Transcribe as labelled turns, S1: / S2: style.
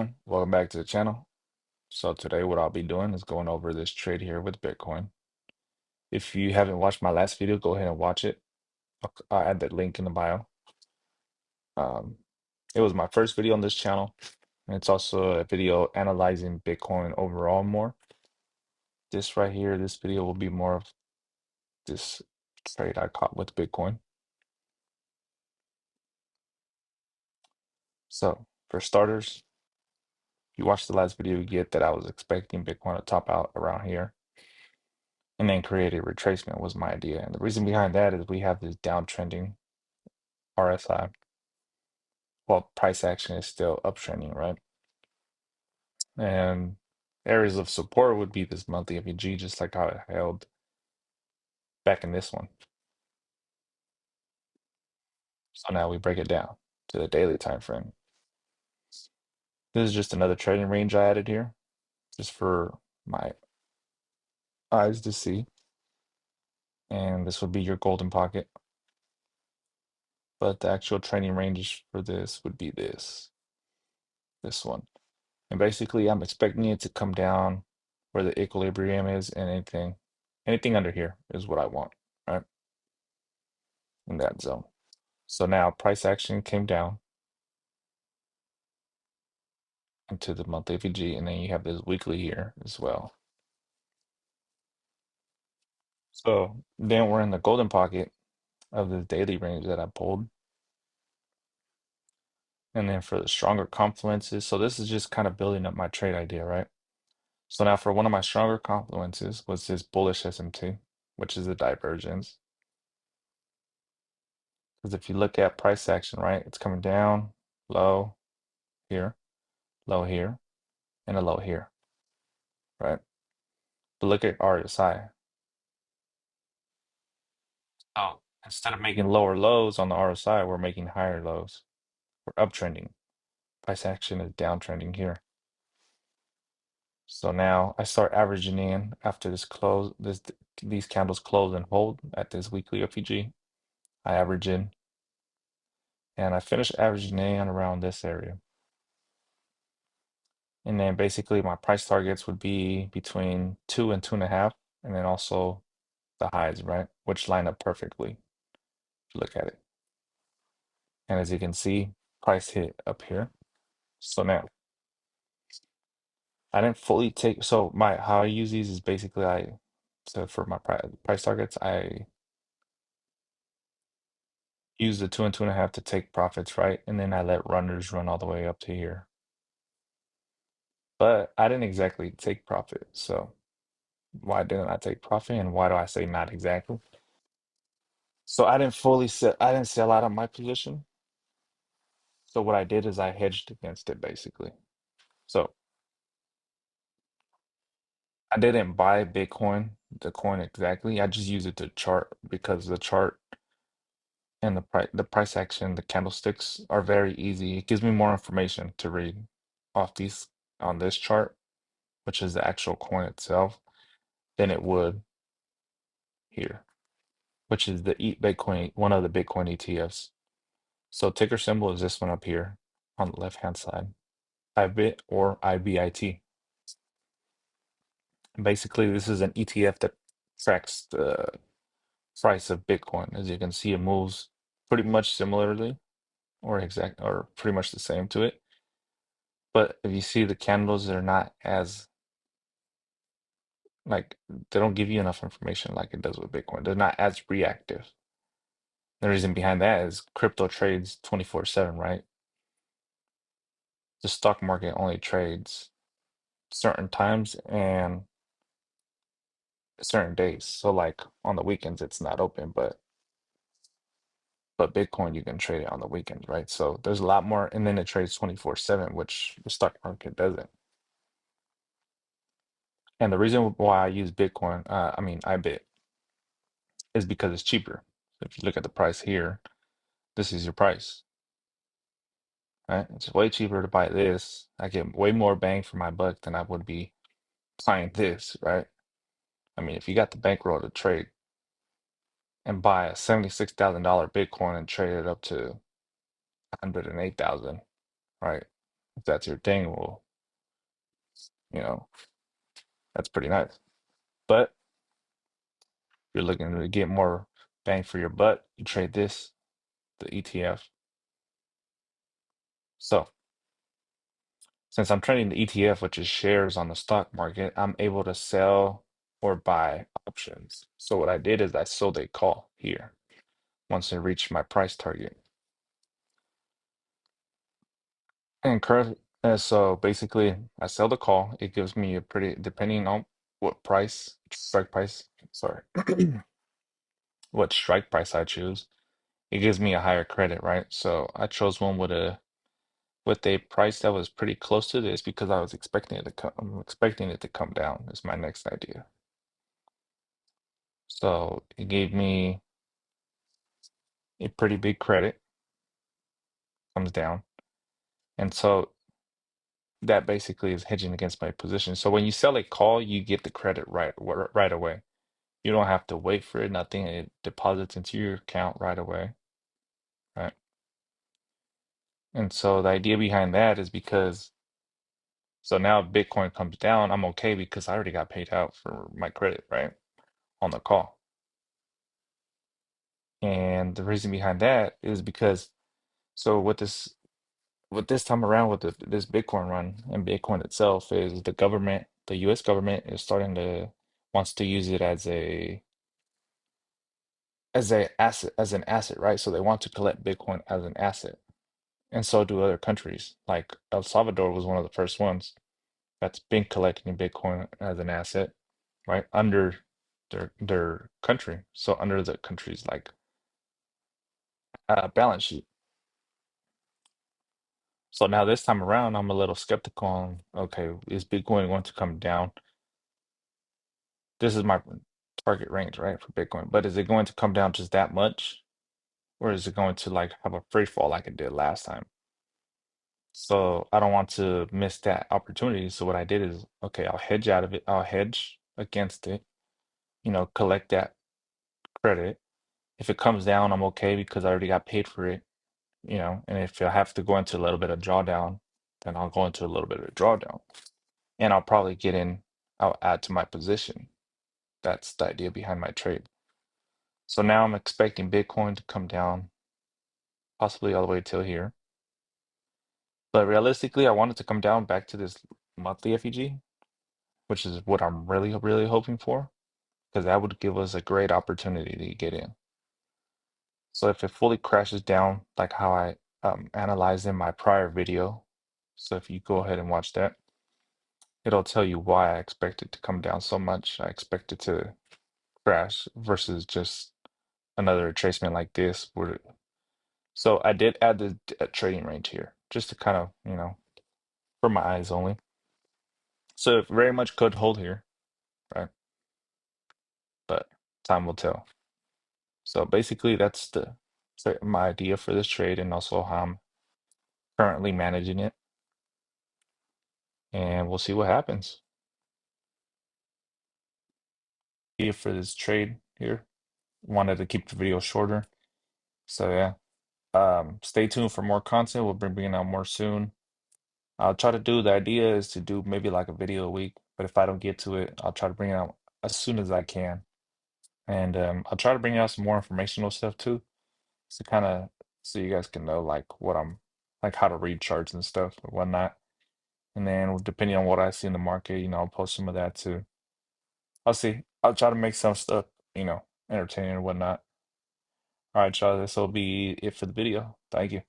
S1: everyone? Welcome back to the channel. So today what I'll be doing is going over this trade here with Bitcoin. If you haven't watched my last video, go ahead and watch it. I'll add that link in the bio. Um, it was my first video on this channel, and it's also a video analyzing Bitcoin overall more. This right here, this video will be more of this trade I caught with Bitcoin. So for starters, if you watch the last video, you get that I was expecting Bitcoin to top out around here and then create a retracement was my idea. And the reason behind that is we have this downtrending RSI, while price action is still uptrending, right? And areas of support would be this monthly FEG, just like how it held back in this one. So now we break it down to the daily time frame. This is just another trading range I added here, just for my eyes to see. And this would be your golden pocket. But the actual trading range for this would be this one. And basically, I'm expecting it to come down where the equilibrium is, and anything under here is what I want, right? In that zone. So now price action came down into the monthly FEG, and then you have this weekly here as well. So then we're in the golden pocket of the daily range that I pulled. And then for the stronger confluences, so this is just kind of building up my trade idea, right? So now for one of my stronger confluences was this bullish SMT, which is the divergence. Because if you look at price action, right, it's coming down, low here, and a low here, right? But look at RSI. Oh, instead of making lower lows on the RSI, we're making higher lows. We're uptrending. Price action is downtrending here. So now I start averaging in after these candles close and hold at this weekly FEG. I average in, and I finish averaging in around this area. And then basically my price targets would be between 2 and 2.5, and then also the highs, right? Which line up perfectly. Look at it. And as you can see, price hit up here. So now I didn't fully take, so my how I use these is basically so for my price targets, I use the 2 and 2.5 to take profits, right? And then I let runners run all the way up to here. But I didn't exactly take profit. So why didn't I take profit? And why do I say not exactly? So I didn't sell out of my position. So what I did is I hedged against it basically. So I didn't buy Bitcoin, the coin exactly. I just use it to chart because the chart and the price action, the candlesticks are very easy. It gives me more information to read off these on this chart, which is the actual coin itself, than it would here, which is the Bitcoin, one of the Bitcoin ETFs. So ticker symbol is this one up here on the left-hand side, IBIT or IBIT. Basically, this is an ETF that tracks the price of Bitcoin. As you can see, it moves pretty much similarly or pretty much the same to it. But if you see the candles, they're not as like they don't give you enough information like it does with Bitcoin. They're not as reactive. The reason behind that is crypto trades 24/7, right? The stock market only trades certain times and certain days. So like on the weekends it's not open, but Bitcoin you can trade it on the weekends, right? So there's a lot more, and then it trades 24/7, which the stock market doesn't. And the reason why I use Bitcoin, I mean IBIT, is because it's cheaper. If you look at the price here, this is your price, right? It's way cheaper to buy this. I get way more bang for my buck than I would be buying this, right? I mean, if you got the bankroll to trade and buy a $76,000 Bitcoin and trade it up to 108,000, right? If that's your thing, well, you know, that's pretty nice. But if you're looking to get more bang for your butt, you trade this, the ETF. So since I'm trading the ETF, which is shares on the stock market, I'm able to sell or buy options. So what I did is I sold a call here once it reached my price target. And current, so basically, I sell the call. It gives me a pretty, depending on what price, strike price, sorry, what strike price I choose, it gives me a higher credit, right? So I chose one with a price that was pretty close to this because I was expecting it to come, I'm expecting it to come down is my next idea. So it gave me a pretty big credit, comes down. And so that basically is hedging against my position. So when you sell a call, you get the credit right away. You don't have to wait for it, nothing. It deposits into your account right away, right? And so the idea behind that is because so now if Bitcoin comes down, I'm okay because I already got paid out for my credit, right? On the call. And the reason behind that is because so with this time around with this Bitcoin run and Bitcoin itself is the government, the US government is starting to wants to use it as an asset, right? So they want to collect Bitcoin as an asset. And so do other countries. Like El Salvador was one of the first ones that's been collecting Bitcoin as an asset, right? Under their country. So under the country's like balance sheet. So now this time around, I'm a little skeptical on, okay, is Bitcoin going to come down? This is my target range, right, for Bitcoin. But is it going to come down just that much? Or is it going to like have a free fall like it did last time? So I don't want to miss that opportunity. So what I did is, okay, I'll hedge out of it. I'll hedge against it, collect that credit. If it comes down, I'm okay because I already got paid for it, and if I have to go into a little bit of drawdown, then I'll go into a little bit of drawdown. And I'll probably I'll add to my position. That's the idea behind my trade. So now I'm expecting Bitcoin to come down, possibly all the way till here. But realistically, I want it to come down back to this monthly FEG, which is what I'm really, really hoping for, because that would give us a great opportunity to get in. So if it fully crashes down, like how I analyzed in my prior video, so if you go ahead and watch that, it'll tell you why I expect it to come down so much. I expect it to crash versus just another retracement like this. So I did add the trading range here, just to kind of, for my eyes only. So it very much could hold here, right? But time will tell. So basically, my idea for this trade and also how I'm currently managing it. And we'll see what happens. Idea for this trade here. Wanted to keep the video shorter. So yeah. Stay tuned for more content. We'll be bringing out more soon. I'll try to do the idea is to do maybe like a video a week, but if I don't get to it, I'll try to bring it out as soon as I can. And I'll try to bring out some more informational stuff too. So kind of so you guys can know like what I'm like how to read charts and stuff or whatnot. And then depending on what I see in the market, I'll post some of that too. I'll see. I'll try to make some stuff, entertaining or whatnot. All right, y'all. This will be it for the video. Thank you.